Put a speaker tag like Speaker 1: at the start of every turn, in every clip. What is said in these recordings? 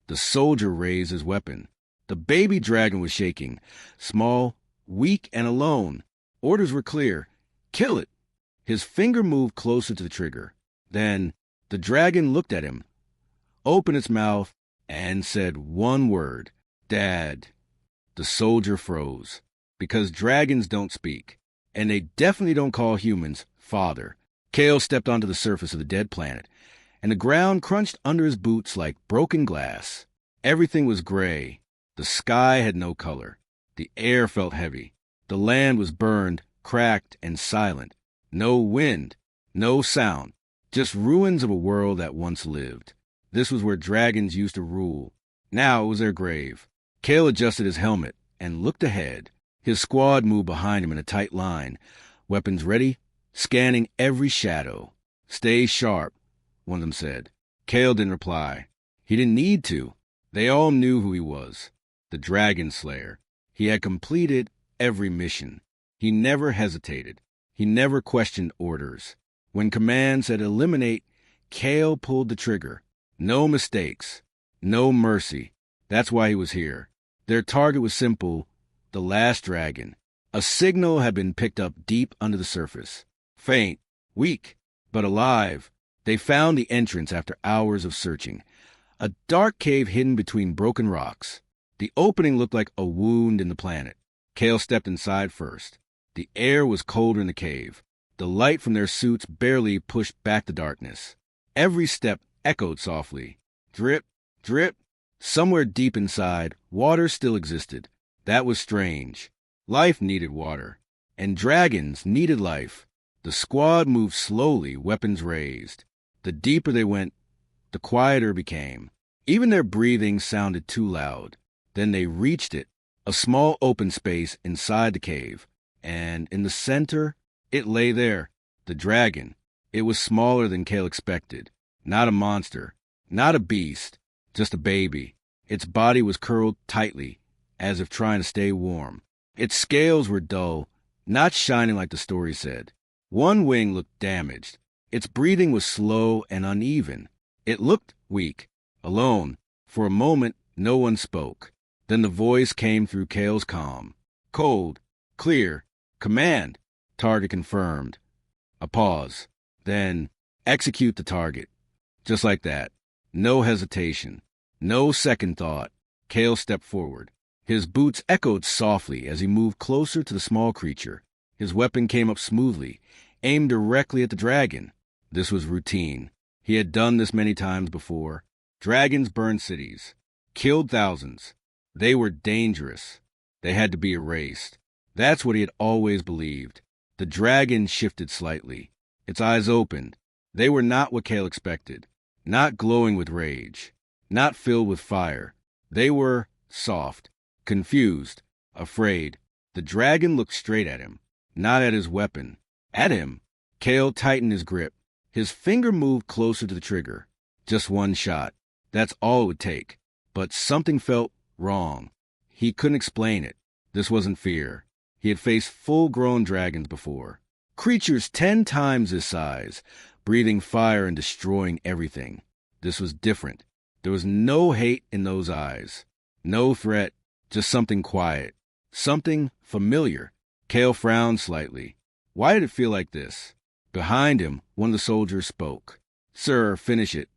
Speaker 1: The soldier raised his weapon. The baby dragon was shaking, small, weak, and alone. Orders were clear. Kill it. His finger moved closer to the trigger. Then the dragon looked at him, opened its mouth, and said one word, Dad. The soldier froze, because dragons don't speak, and they definitely don't call humans father. Kale stepped onto the surface of the dead planet, and the ground crunched under his boots like broken glass. Everything was gray. The sky had no color. The air felt heavy. The land was burned, cracked, and silent. No wind, no sound, just ruins of a world that once lived. This was where dragons used to rule. Now it was their grave. Kale adjusted his helmet and looked ahead. His squad moved behind him in a tight line, weapons ready, scanning every shadow. Stay sharp, one of them said. Kale didn't reply. He didn't need to. They all knew who he was. The Dragon Slayer. He had completed every mission. He never hesitated. He never questioned orders. When command said eliminate, Kale pulled the trigger. No mistakes. No mercy. That's why he was here. Their target was simple, the last dragon. A signal had been picked up deep under the surface. Faint, weak, but alive. They found the entrance after hours of searching. A dark cave hidden between broken rocks. The opening looked like a wound in the planet. Kale stepped inside first. The air was colder in the cave. The light from their suits barely pushed back the darkness. Every step echoed softly. Drip, drip. Somewhere deep inside, water still existed. That was strange. Life needed water. And dragons needed life. The squad moved slowly, weapons raised. The deeper they went, the quieter it became. Even their breathing sounded too loud. Then they reached it, a small open space inside the cave. And in the center, it lay there, the dragon. It was smaller than Kale expected. Not a monster, not a beast, just a baby. Its body was curled tightly, as if trying to stay warm. Its scales were dull, not shining like the story said. One wing looked damaged. Its breathing was slow and uneven. It looked weak, alone. For a moment, no one spoke. Then the voice came through Kale's comm. Cold, clear, command. Target confirmed. A pause. Then, execute the target. Just like that. No hesitation. No second thought. Kale stepped forward. His boots echoed softly as he moved closer to the small creature. His weapon came up smoothly, aimed directly at the dragon. This was routine. He had done this many times before. Dragons burned cities, killed thousands. They were dangerous. They had to be erased. That's what he had always believed. The dragon shifted slightly. Its eyes opened. They were not what Kale expected. Not glowing with rage. Not filled with fire. They were soft, confused, afraid. The dragon looked straight at him, not at his weapon. At him. Kale tightened his grip. His finger moved closer to the trigger. Just one shot. That's all it would take. But something felt wrong. He couldn't explain it. This wasn't fear. He had faced full-grown dragons before. Creatures 10 times his size, breathing fire and destroying everything. This was different. There was no hate in those eyes. No threat, just something quiet. Something familiar. Kale frowned slightly. Why did it feel like this? Behind him, one of the soldiers spoke. Sir, finish it.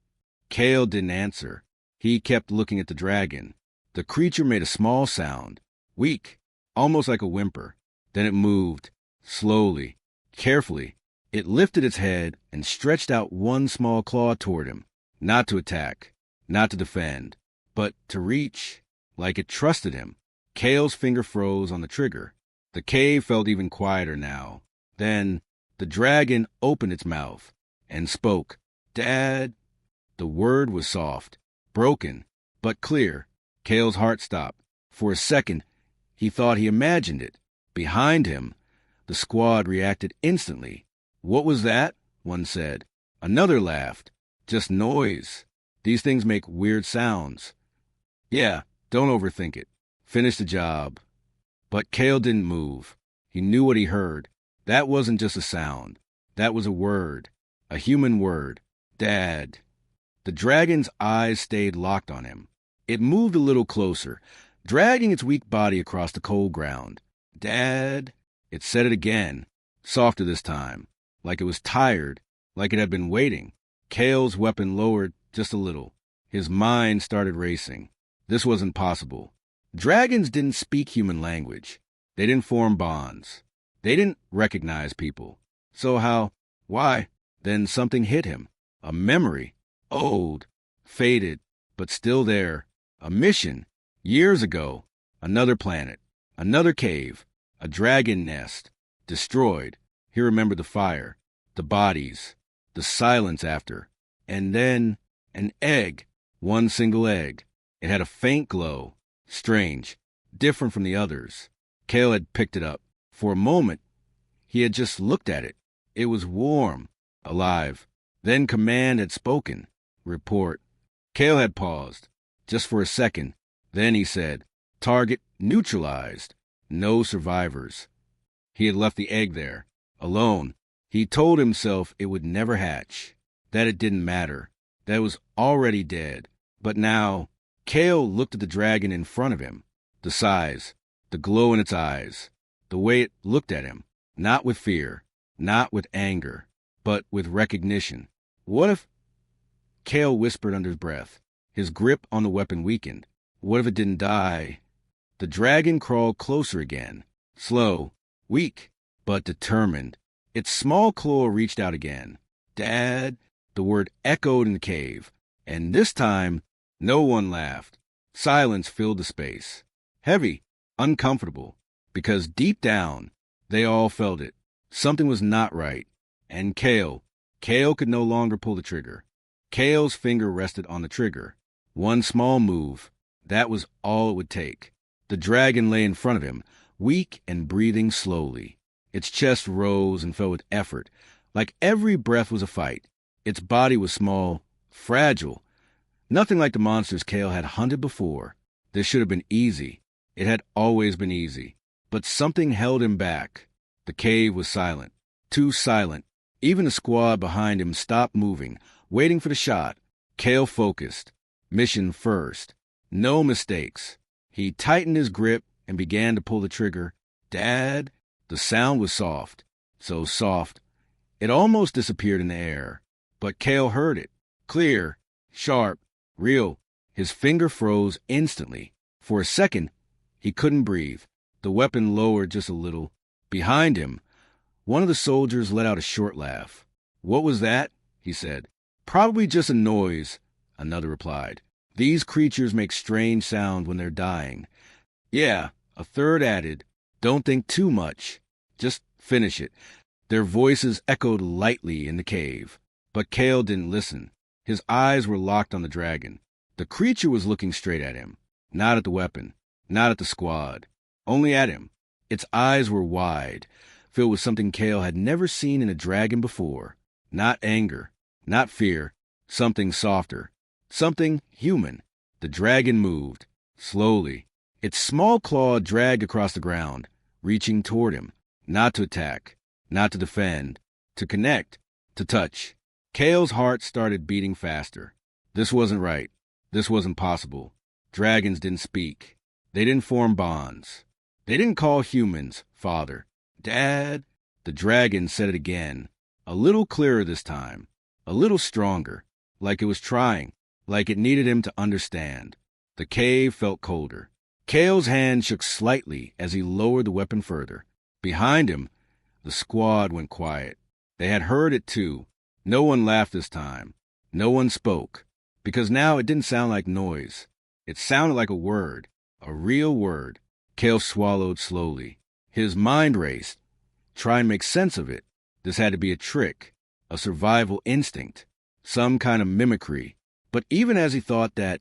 Speaker 1: Kale didn't answer. He kept looking at the dragon. The creature made a small sound. Weak, almost like a whimper. Then it moved, slowly, carefully. It lifted its head and stretched out one small claw toward him. Not to attack, not to defend, but to reach, like it trusted him. Kale's finger froze on the trigger. The cave felt even quieter now. Then the dragon opened its mouth and spoke. Dad. The word was soft, broken, but clear. Kale's heart stopped. For a second, he thought he imagined it. Behind him, the squad reacted instantly. What was that? One said. Another laughed. Just noise. These things make weird sounds. Yeah, don't overthink it. Finish the job. But Kale didn't move. He knew what he heard. That wasn't just a sound. That was a word. A human word. Dad. The dragon's eyes stayed locked on him. It moved a little closer, dragging its weak body across the cold ground. Dad, it said it again, softer this time, like it was tired, like it had been waiting. Kale's weapon lowered just a little. His mind started racing. This wasn't possible. Dragons didn't speak human language. They didn't form bonds. They didn't recognize people. So how? Why? Then something hit him. A memory. Old. Faded. But still there. A mission. Years ago. Another planet. Another cave. A dragon nest. Destroyed. He remembered the fire. The bodies. The silence after. And then an egg. One single egg. It had a faint glow. Strange. Different from the others. Kale had picked it up. For a moment, he had just looked at it. It was warm. Alive. Then command had spoken. Report. Kale had paused. Just for a second. Then he said, target neutralized. No survivors. He had left the egg there. Alone. He told himself it would never hatch. That it didn't matter. That it was already dead. But now, Kale looked at the dragon in front of him. The size. The glow in its eyes. The way it looked at him. Not with fear. Not with anger. But with recognition. What if... Kale whispered under his breath. His grip on the weapon weakened. What if it didn't die? The dragon crawled closer again. Slow. Weak. But determined. Its small claw reached out again. Dad. The word echoed in the cave. And this time, no one laughed. Silence filled the space. Heavy. Uncomfortable. Because deep down, they all felt it. Something was not right. And Kale could no longer pull the trigger. Kale's finger rested on the trigger. One small move. That was all it would take. The dragon lay in front of him, weak and breathing slowly. Its chest rose and fell with effort, like every breath was a fight. Its body was small, fragile. Nothing like the monsters Kale had hunted before. This should have been easy. It had always been easy. But something held him back. The cave was silent. Too silent. Even the squad behind him stopped moving, waiting for the shot. Kale focused. Mission first. No mistakes. He tightened his grip and began to pull the trigger. Dad? The sound was soft. So soft. It almost disappeared in the air. But Kale heard it. Clear. Sharp. Real. His finger froze instantly. For a second, he couldn't breathe. The weapon lowered just a little. Behind him, one of the soldiers let out a short laugh. What was that? He said. Probably just a noise, another replied. These creatures make strange sounds when they're dying. Yeah, a third added. Don't think too much. Just finish it. Their voices echoed lightly in the cave. But Kale didn't listen. His eyes were locked on the dragon. The creature was looking straight at him. Not at the weapon. Not at the squad. Only at him. Its eyes were wide, filled with something Kale had never seen in a dragon before. Not anger. Not fear. Something softer. Something human. The dragon moved. Slowly. Its small claw dragged across the ground, reaching toward him. Not to attack. Not to defend. To connect. To touch. Kale's heart started beating faster. This wasn't right. This wasn't possible. Dragons didn't speak. They didn't form bonds. They didn't call humans father. Dad? The dragon said it again. A little clearer this time. A little stronger. Like it was trying. Like it needed him to understand. The cave felt colder. Kale's hand shook slightly as he lowered the weapon further. Behind him, the squad went quiet. They had heard it too. No one laughed this time. No one spoke. Because now it didn't sound like noise. It sounded like a word. A real word. Kale swallowed slowly. His mind raced. Try and make sense of it. This had to be a trick. A survival instinct. Some kind of mimicry. But even as he thought that,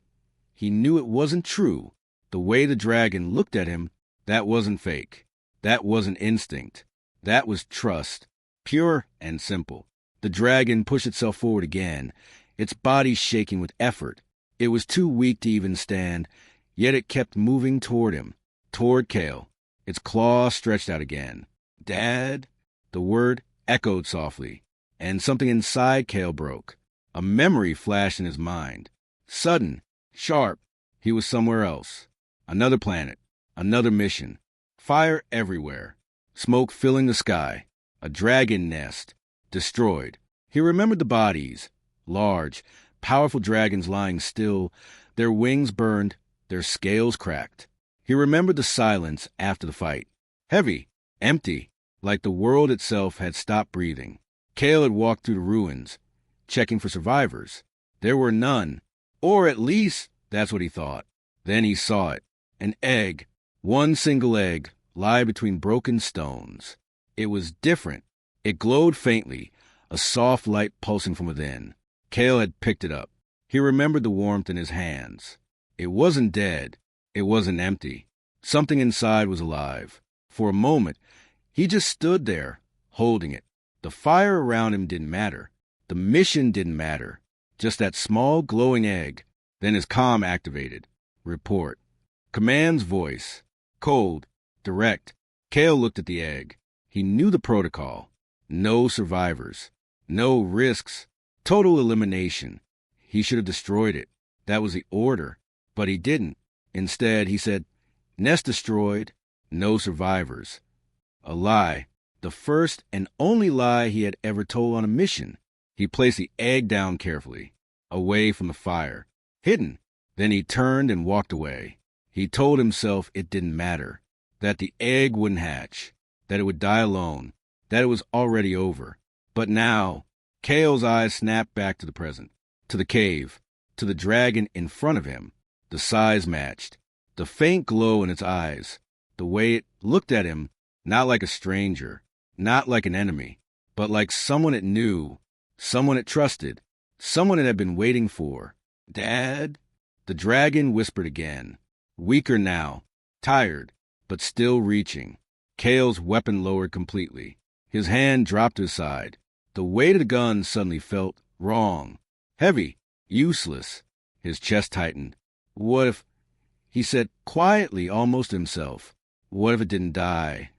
Speaker 1: he knew it wasn't true. The way the dragon looked at him, that wasn't fake. That wasn't instinct. That was trust. Pure and simple. The dragon pushed itself forward again, its body shaking with effort. It was too weak to even stand, yet it kept moving toward him, toward Kale. Its claw stretched out again. Dad? The word echoed softly, and something inside Kale broke. A memory flashed in his mind. Sudden, sharp, He was somewhere else. Another planet. Another mission. Fire everywhere. Smoke filling the sky. A dragon nest. Destroyed. He remembered the bodies. Large, powerful dragons lying still, their wings burned, their scales cracked. He remembered the silence after the fight. Heavy, empty, like the world itself had stopped breathing. Cale had walked through the ruins, checking for survivors. There were none, or at least that's what he thought. Then he saw it. An egg, one single egg, lie between broken stones. It was different. It glowed faintly, a soft light pulsing from within. Cale had picked it up. He remembered the warmth in his hands. It wasn't dead. It wasn't empty. Something inside was alive. For a moment, he just stood there, holding it. The fire around him didn't matter. The mission didn't matter. Just that small glowing egg. Then his comm activated. Report. Command's voice. Cold. Direct. Cale looked at the egg. He knew the protocol. No survivors. No risks. Total elimination. He should have destroyed it. That was the order. But he didn't. Instead, he said, nest destroyed. No survivors. A lie. The first and only lie he had ever told on a mission. He placed the egg down carefully, away from the fire, hidden. Then he turned and walked away. He told himself it didn't matter, that the egg wouldn't hatch, that it would die alone, that it was already over. But now, Cale's eyes snapped back to the present, to the cave, to the dragon in front of him. The size matched, the faint glow in its eyes, the way it looked at him, not like a stranger, not like an enemy, but like someone it knew, someone it trusted, someone it had been waiting for. Dad? The dragon whispered again, weaker now, tired, but still reaching. Cale's weapon lowered completely. His hand dropped to his side. The weight of the gun suddenly felt wrong, heavy, useless. His chest tightened. What if, he said quietly, almost to himself, what if it didn't die?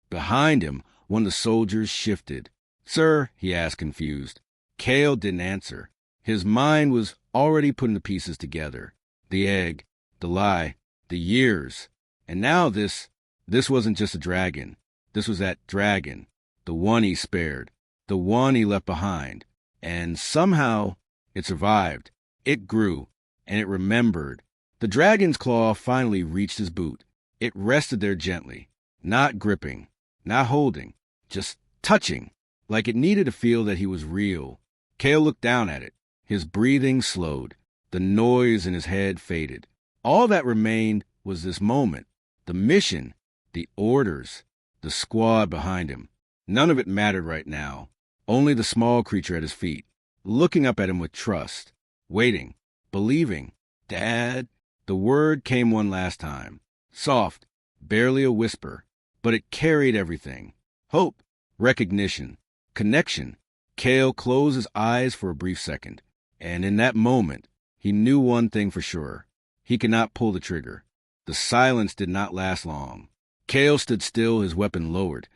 Speaker 1: Behind him, one of the soldiers shifted. Sir, he asked, confused. Cale didn't answer. His mind was already putting the pieces together. The egg, the lie, the years. And now this wasn't just a dragon. This was that dragon, the one he spared, the one he left behind. And somehow it survived. It grew, and it remembered. The dragon's claw finally reached his boot. It rested there gently, not gripping, not holding, just touching, like it needed to feel that he was real. Cale looked down at it. His breathing slowed. The noise in his head faded. All that remained was this moment, the mission, the orders, the squad behind him. None of it mattered right now. Only the small creature at his feet, looking up at him with trust, waiting, believing. Dad? The word came one last time. Soft, barely a whisper, but it carried everything. Hope, recognition, connection. Cale closed his eyes for a brief second, and in that moment, he knew one thing for sure. He could not pull the trigger. The silence did not last long. Cale stood still, his weapon lowered,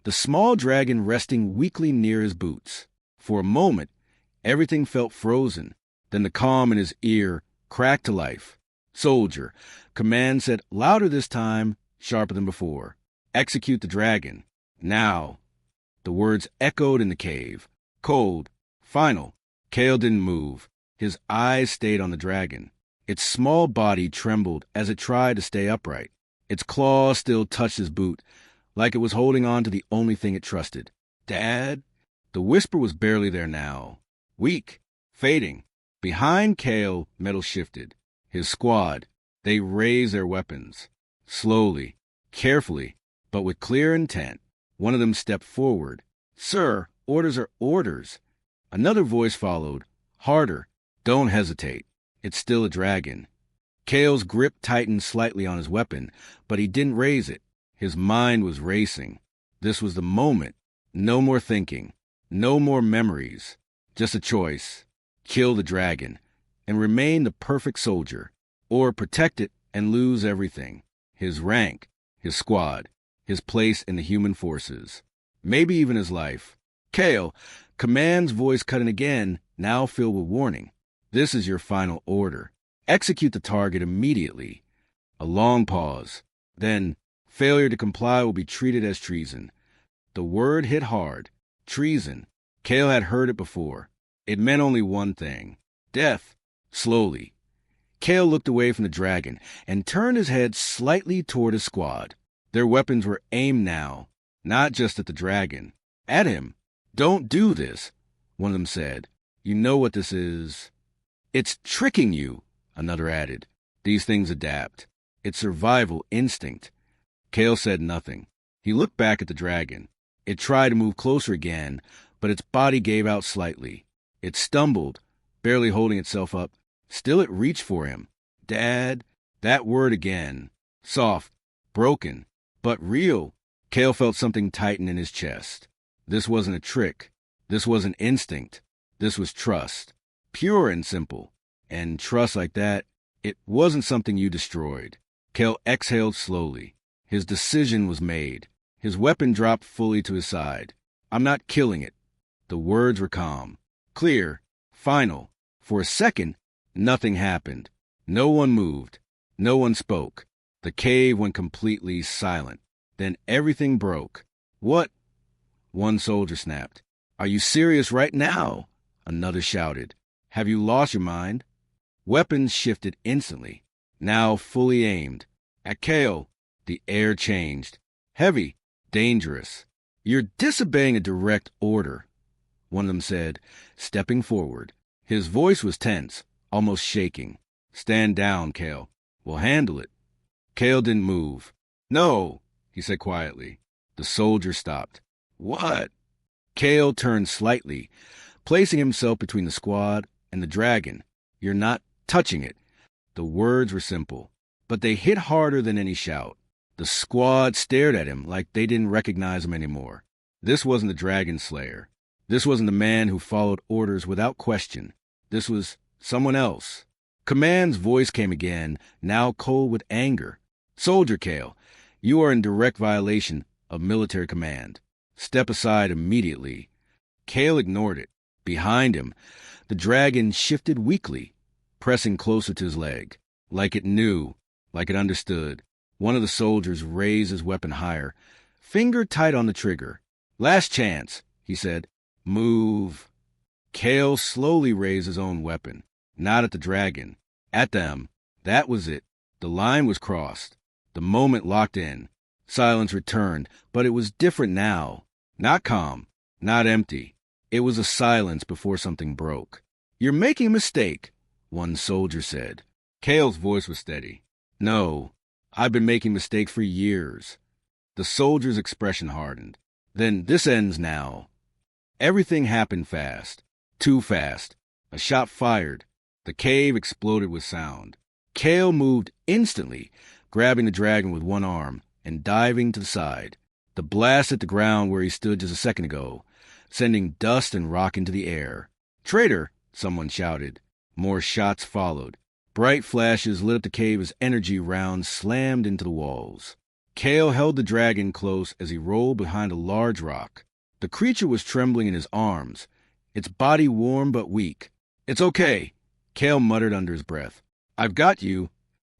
Speaker 1: the small dragon resting weakly near his boots. For a moment, everything felt frozen. Then the calm in his ear cracked to life. Soldier, command said louder this time, sharper than before. Execute the dragon. Now. The words echoed in the cave. Cold. Final. Cale didn't move. His eyes stayed on the dragon. Its small body trembled as it tried to stay upright. Its claws still touched his boot, like it was holding on to the only thing it trusted. Dad? The whisper was barely there now. Weak. Fading. Behind Cale, metal shifted. His squad. They raised their weapons. Slowly. Carefully. But with clear intent. One of them stepped forward. Sir, orders are orders. Another voice followed. Harder. Don't hesitate. It's still a dragon. Cale's grip tightened slightly on his weapon, but he didn't raise it. His mind was racing. This was the moment. No more thinking. No more memories. Just a choice. Kill the dragon and remain the perfect soldier, or protect it and lose everything. His rank, his squad, his place in the human forces. Maybe even his life. Cale, command's voice cut in again, now filled with warning. This is your final order. Execute the target immediately. A long pause. Then, failure to comply will be treated as treason. The word hit hard. Treason. Kale had heard it before. It meant only one thing. Death. Slowly. Kale looked away from the dragon and turned his head slightly toward his squad. Their weapons were aimed now, not just at the dragon. At him. "Don't do this," one of them said. "You know what this is." "It's tricking you," another added. "These things adapt. It's survival instinct." Kale said nothing. He looked back at the dragon. It tried to move closer again, but its body gave out slightly. It stumbled, barely holding itself up. Still it reached for him. Dad, that word again. Soft, broken, but real. Kale felt something tighten in his chest. This wasn't a trick. This wasn't instinct. This was trust. Pure and simple. And trust like that, it wasn't something you destroyed. Kale exhaled slowly. His decision was made. His weapon dropped fully to his side. "I'm not killing it." The words were calm, clear, final. For a second, nothing happened. No one moved. No one spoke. The cave went completely silent. Then everything broke. "What?" One soldier snapped. "Are you serious right now?" Another shouted. "Have you lost your mind?" Weapons shifted instantly, now fully aimed. At Kale, the air changed. Heavy, dangerous. "You're disobeying a direct order," one of them said, stepping forward. His voice was tense, almost shaking. "Stand down, Kale. We'll handle it." Kale didn't move. "No," he said quietly. The soldier stopped. "What?" Kale turned slightly, placing himself between the squad and the dragon. "You're not touching it." The words were simple, but they hit harder than any shout. The squad stared at him like they didn't recognize him anymore. This wasn't the dragon slayer. This wasn't the man who followed orders without question. This was someone else. Command's voice came again, now cold with anger. "Soldier Kale, you are in direct violation of military command. Step aside immediately." Kale ignored it. Behind him, the dragon shifted weakly, pressing closer to his leg. Like it knew, like it understood. One of the soldiers raised his weapon higher, finger tight on the trigger. "Last chance," he said. "Move." Kale slowly raised his own weapon, not at the dragon, at them. That was it. The line was crossed. The moment locked in. Silence returned, but it was different now. Not calm, not empty. It was a silence before something broke. "You're making a mistake," one soldier said. Kale's voice was steady. "No, I've been making mistakes for years." The soldier's expression hardened. "Then this ends now." Everything happened fast. Too fast. A shot fired. The cave exploded with sound. Kale moved instantly, grabbing the dragon with one arm and diving to the side. The blast hit the ground where he stood just a second ago, sending dust and rock into the air. "Traitor!" someone shouted. More shots followed. Bright flashes lit up the cave as energy rounds slammed into the walls. Kale held the dragon close as he rolled behind a large rock. The creature was trembling in his arms, its body warm but weak. "It's okay," Kale muttered under his breath. "I've got you."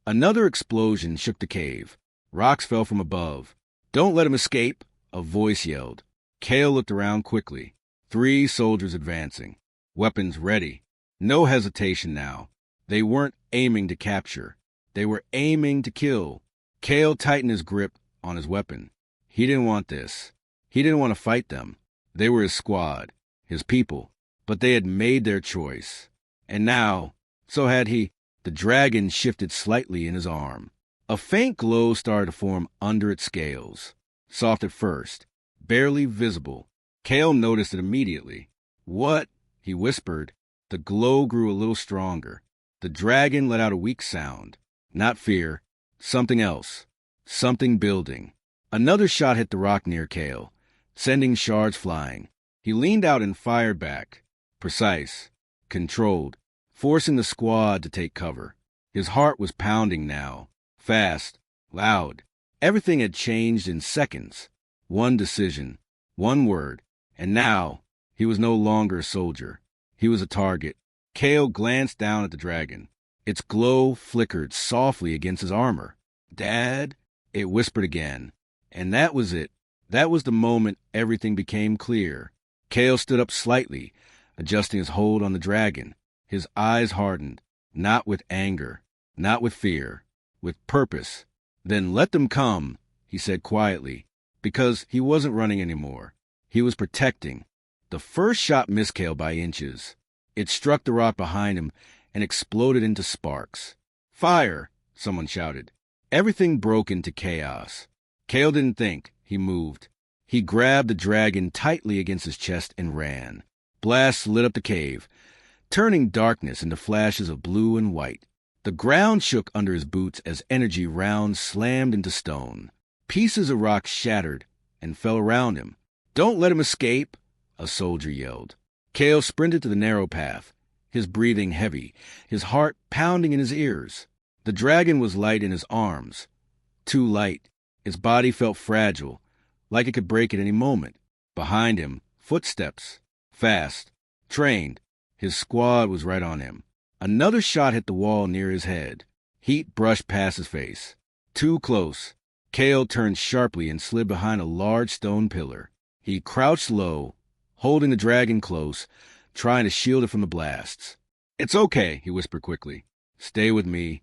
Speaker 1: Another explosion shook the cave. Rocks fell from above. "Don't let him escape," a voice yelled. Kale looked around quickly. 3 soldiers advancing. Weapons ready. No hesitation now. They weren't aiming to capture. They were aiming to kill. Kale tightened his grip on his weapon. He didn't want this. He didn't want to fight them. They were his squad, his people, but they had made their choice. And now, so had he. The dragon shifted slightly in his arm. A faint glow started to form under its scales. Soft at first, barely visible. Kale noticed it immediately. "What?" he whispered. The glow grew a little stronger. The dragon let out a weak sound. Not fear. Something else. Something building. Another shot hit the rock near Kale, sending shards flying. He leaned out and fired back. Precise. Controlled. Forcing the squad to take cover. His heart was pounding now. Fast. Loud. Everything had changed in seconds. One decision. One word. And now, he was no longer a soldier. He was a target. Kale glanced down at the dragon. Its glow flickered softly against his armor. "Dad?" it whispered again. And that was it. That was the moment everything became clear. Kale stood up slightly, adjusting his hold on the dragon. His eyes hardened, not with anger, not with fear, with purpose. "Then let them come," he said quietly, because he wasn't running anymore. He was protecting. The first shot missed Kale by inches. It struck the rock behind him and exploded into sparks. "Fire!" someone shouted. Everything broke into chaos. Kale didn't think. He moved. He grabbed the dragon tightly against his chest and ran. Blasts lit up the cave, turning darkness into flashes of blue and white. The ground shook under his boots as energy rounds slammed into stone. Pieces of rock shattered and fell around him. "Don't let him escape," a soldier yelled. Kale sprinted to the narrow path, his breathing heavy, his heart pounding in his ears. The dragon was light in his arms. Too light. Its body felt fragile, like it could break at any moment. Behind him, footsteps. Fast. Trained. His squad was right on him. Another shot hit the wall near his head. Heat brushed past his face. Too close. Kale turned sharply and slid behind a large stone pillar. He crouched low, holding the dragon close, trying to shield it from the blasts. "It's okay," he whispered quickly. "Stay with me."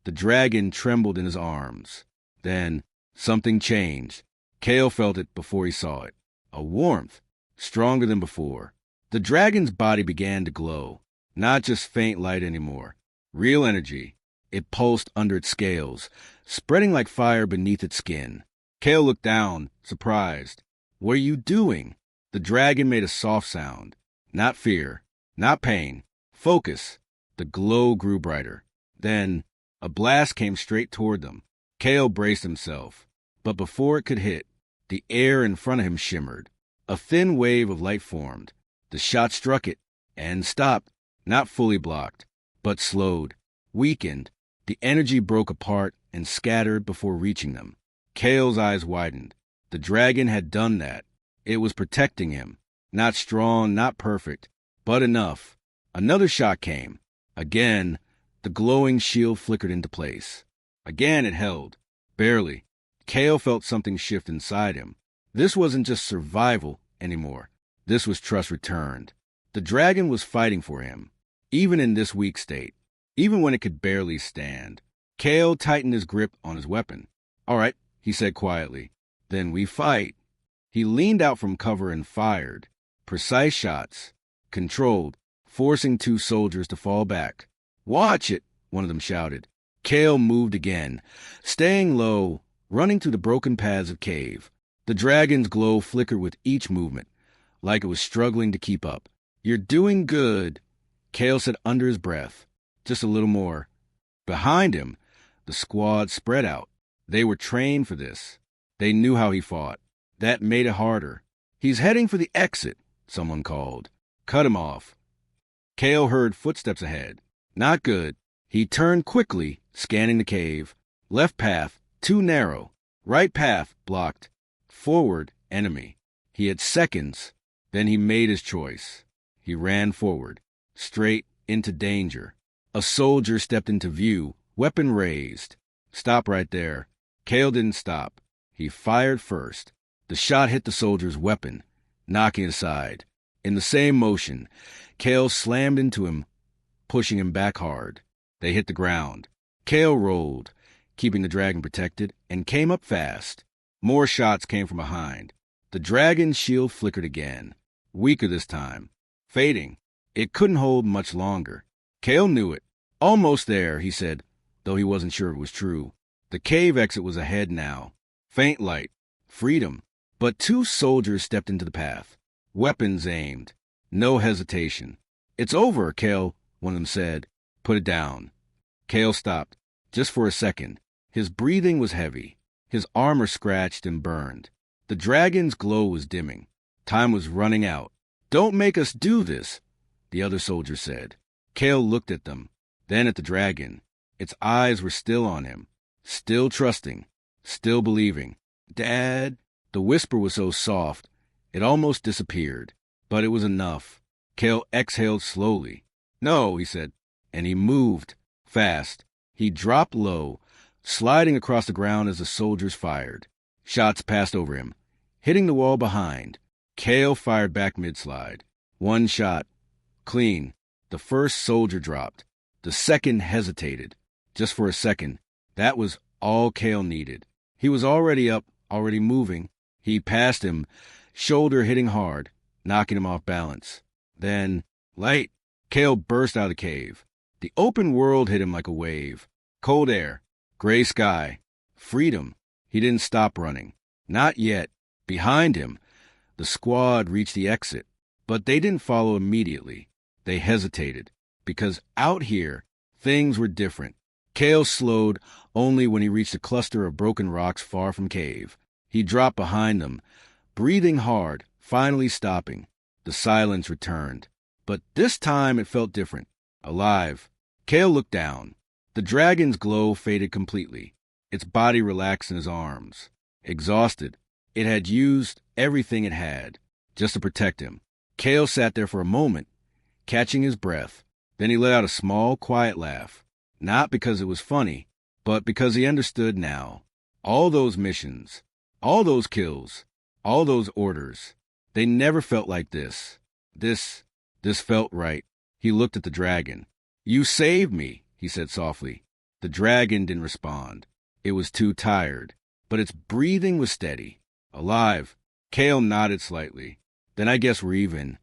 Speaker 1: The dragon trembled in his arms. Then something changed. Kale felt it before he saw it. A warmth, stronger than before. The dragon's body began to glow. Not just faint light anymore. Real energy. It pulsed under its scales, spreading like fire beneath its skin. Kale looked down, surprised. "What are you doing?" The dragon made a soft sound. Not fear, not pain. Focus. The glow grew brighter. Then a blast came straight toward them. Kale braced himself. But before it could hit, the air in front of him shimmered. A thin wave of light formed. The shot struck it and stopped. Not fully blocked, but slowed, weakened. The energy broke apart and scattered before reaching them. Kale's eyes widened. The dragon had done that. It was protecting him. Not strong, not perfect, but enough. Another shot came. Again, the glowing shield flickered into place. Again it held. Barely. Kale felt something shift inside him. This wasn't just survival anymore. This was trust returned. The dragon was fighting for him, even in this weak state, even when it could barely stand. Kale tightened his grip on his weapon. "All right," he said quietly. "Then we fight." He leaned out from cover and fired. Precise shots. Controlled, forcing two soldiers to fall back. "Watch it," one of them shouted. Kale moved again, staying low, running through the broken paths of cave. The dragon's glow flickered with each movement, like it was struggling to keep up. "You're doing good," Kale said under his breath. "Just a little more." Behind him, the squad spread out. They were trained for this. They knew how he fought. That made it harder. "He's heading for the exit," someone called. "Cut him off." Kale heard footsteps ahead. Not good. He turned quickly, scanning the cave. Left path, too narrow. Right path, blocked. Forward, enemy. He had seconds. Then he made his choice. He ran forward, straight into danger. A soldier stepped into view, weapon raised. "Stop right there." Kale didn't stop. He fired first. The shot hit the soldier's weapon, knocking it aside. In the same motion, Kale slammed into him, pushing him back hard. They hit the ground. Kale rolled, keeping the dragon protected, and came up fast. More shots came from behind. The dragon's shield flickered again, weaker this time, fading. It couldn't hold much longer. Kale knew it. "Almost there," he said, though he wasn't sure it was true. The cave exit was ahead now. Faint light. Freedom. But two soldiers stepped into the path. Weapons aimed. No hesitation. "It's over, Kale," one of them said. "Put it down." Kale stopped, just for a second. His breathing was heavy. His armor scratched and burned. The dragon's glow was dimming. Time was running out. "Don't make us do this," the other soldier said. Kale looked at them, then at the dragon. Its eyes were still on him, still trusting, still believing. "Dad?" The whisper was so soft, it almost disappeared. But it was enough. Kale exhaled slowly. "No," he said, and he moved, Fast. He dropped low, sliding across the ground as the soldiers fired. Shots passed over him, hitting the wall behind. Kale fired back mid-slide. One shot. Clean. The first soldier dropped. The second hesitated. Just for a second. That was all Kale needed. He was already up, already moving. He passed him, shoulder hitting hard, knocking him off balance. Then, light. Kale burst out of the cave. The open world hit him like a wave. Cold air. Gray sky. Freedom. He didn't stop running. Not yet. Behind him, the squad reached the exit. But they didn't follow immediately. They hesitated. Because out here, things were different. Kale slowed only when he reached a cluster of broken rocks far from cave. He dropped behind them, breathing hard, finally stopping. The silence returned. But this time it felt different. Alive. Kale looked down. The dragon's glow faded completely. Its body relaxed in his arms. Exhausted. It had used everything it had, just to protect him. Kale sat there for a moment, catching his breath. Then he let out a small, quiet laugh. Not because it was funny, but because he understood now. All those missions, all those kills, all those orders, they never felt like this. This felt right. He looked at the dragon. "You saved me," he said softly. The dragon didn't respond. It was too tired, but its breathing was steady. Alive. Kale nodded slightly. "Then I guess we're even."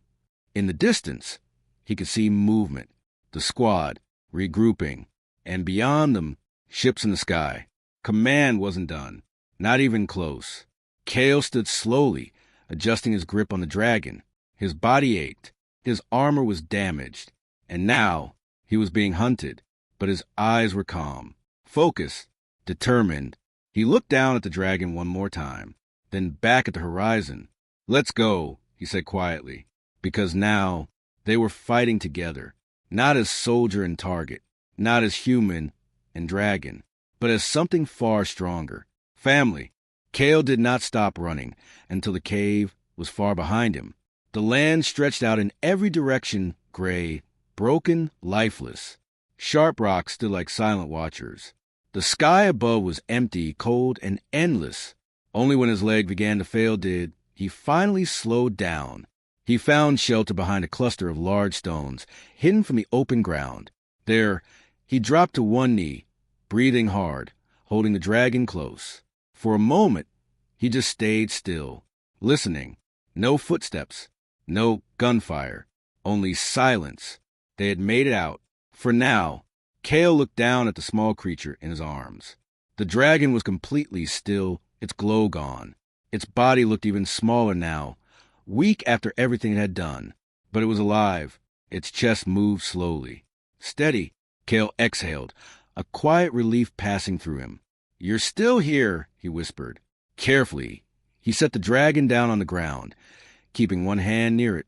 Speaker 1: In the distance, he could see movement. The squad, regrouping. And beyond them, ships in the sky. Command wasn't done. Not even close. Kale stood slowly, adjusting his grip on the dragon. His body ached. His armor was damaged. And now, he was being hunted. But his eyes were calm, focused, determined. He looked down at the dragon one more time, then back at the horizon. "Let's go," he said quietly. Because now, they were fighting together. Not as soldier and target. Not as human and dragon, but as something far stronger. Family. Kale did not stop running until the cave was far behind him. The land stretched out in every direction, gray, broken, lifeless. Sharp rocks stood like silent watchers. The sky above was empty, cold, and endless. Only when his leg began to fail did he finally slow down. He found shelter behind a cluster of large stones, hidden from the open ground. There, he dropped to one knee, breathing hard, holding the dragon close. For a moment, he just stayed still, listening. No footsteps, no gunfire, only silence. They had made it out. For now, Kale looked down at the small creature in his arms. The dragon was completely still, its glow gone. Its body looked even smaller now, weak after everything it had done. But it was alive. Its chest moved slowly. Steady. Kale exhaled, a quiet relief passing through him. "You're still here," he whispered. Carefully, he set the dragon down on the ground, keeping one hand near it,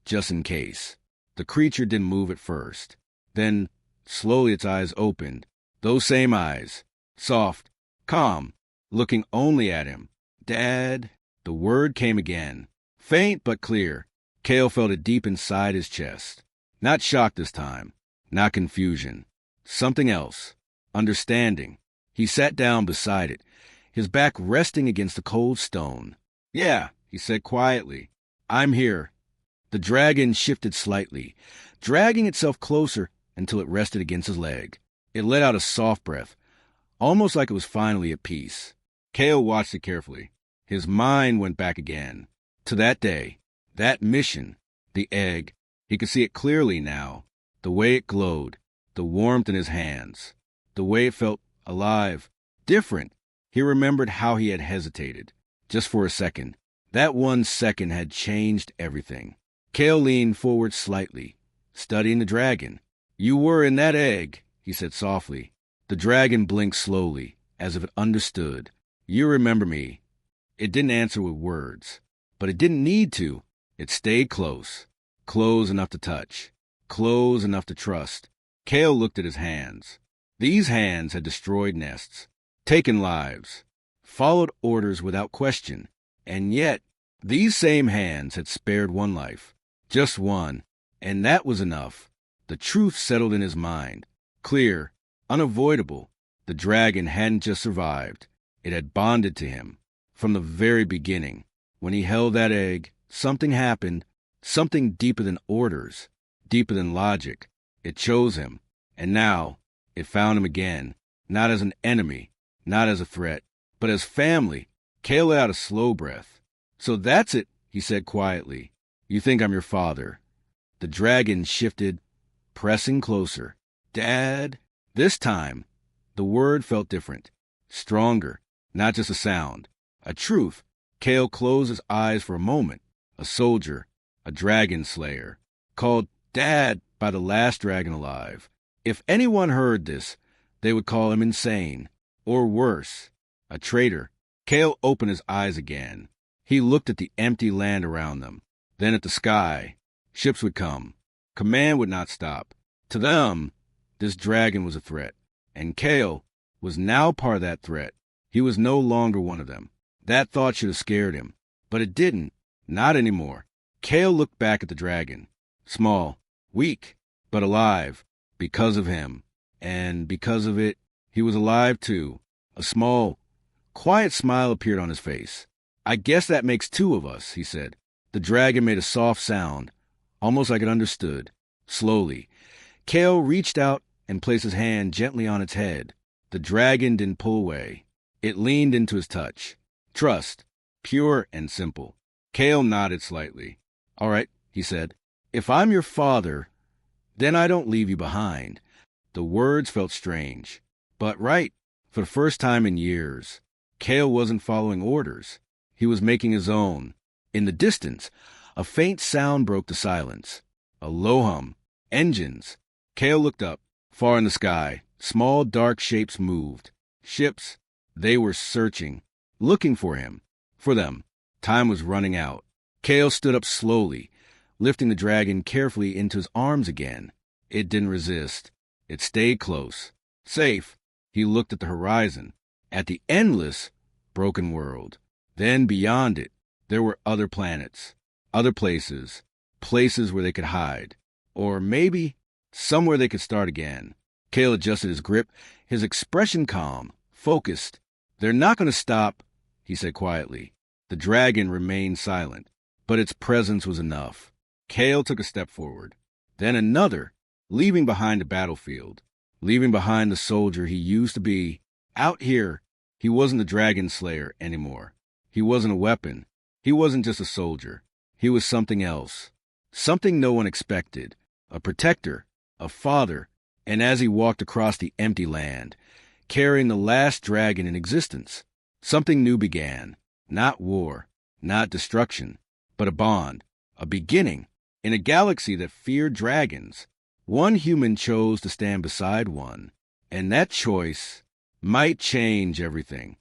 Speaker 1: just in case. The creature didn't move at first. Then, slowly its eyes opened. Those same eyes, soft, calm, looking only at him. "Dad." The word came again, faint but clear. Kale felt it deep inside his chest. Not shock this time. Not confusion. Something else. Understanding. He sat down beside it, his back resting against the cold stone. "Yeah," he said quietly. "I'm here." The dragon shifted slightly, dragging itself closer until it rested against his leg. It let out a soft breath, almost like it was finally at peace. Kale watched it carefully. His mind went back again. To that day, that mission, the egg. He could see it clearly now. The way it glowed, the warmth in his hands, the way it felt alive, different. He remembered how he had hesitated, just for a second. That 1 second had changed everything. Kale leaned forward slightly, studying the dragon. "You were in that egg," he said softly. The dragon blinked slowly, as if it understood. "You remember me." It didn't answer with words, but it didn't need to. It stayed close, close enough to touch. Close enough to trust. Kale looked at his hands. These hands had destroyed nests, taken lives, followed orders without question. And yet, these same hands had spared one life. Just one. And that was enough. The truth settled in his mind. Clear. Unavoidable. The dragon hadn't just survived. It had bonded to him. From the very beginning, when he held that egg, something happened, something deeper than orders, deeper than logic. It chose him, and now it found him again, not as an enemy, not as a threat, but as family. Kale let out a slow breath. "So that's it," he said quietly. "You think I'm your father." The dragon shifted, pressing closer. "Dad." This time, the word felt different, stronger, not just a sound, a truth. Kale closed his eyes for a moment. A soldier, a dragon slayer, called Dad by the last dragon alive. If anyone heard this, they would call him insane, or worse, a traitor. Kale opened his eyes again. He looked at the empty land around them, then at the sky. Ships would come. Command would not stop. To them, this dragon was a threat, and Kale was now part of that threat. He was no longer one of them. That thought should have scared him, but it didn't. Not anymore. Kale looked back at the dragon. Small, weak, but alive, because of him. And because of it, he was alive too. A small, quiet smile appeared on his face. "I guess that makes two of us," he said. The dragon made a soft sound, almost like it understood. Slowly, Kale reached out and placed his hand gently on its head. The dragon didn't pull away. It leaned into his touch. Trust, pure and simple. Kale nodded slightly. "All right," he said. "If I'm your father, then I don't leave you behind." The words felt strange, but right. For the first time in years, Kale wasn't following orders. He was making his own. In the distance, a faint sound broke the silence. A low hum. Engines. Kale looked up. Far in the sky, small dark shapes moved. Ships. They were searching, looking for him. For them. Time was running out. Kale stood up slowly, lifting the dragon carefully into his arms again. It didn't resist. It stayed close. Safe. He looked at the horizon, at the endless, broken world. Then beyond it, there were other planets, other places, places where they could hide. Or maybe somewhere they could start again. Kale adjusted his grip, his expression calm, focused. "They're not going to stop," he said quietly. The dragon remained silent, but its presence was enough. Kale took a step forward, then another, leaving behind the battlefield, leaving behind the soldier he used to be. Out here, he wasn't the dragon slayer anymore. He wasn't a weapon. He wasn't just a soldier. He was something else, something no one expected, a protector, a father. And as he walked across the empty land, carrying the last dragon in existence, something new began. Not war, not destruction, but a bond, a beginning. In a galaxy that feared dragons, one human chose to stand beside one, and that choice might change everything.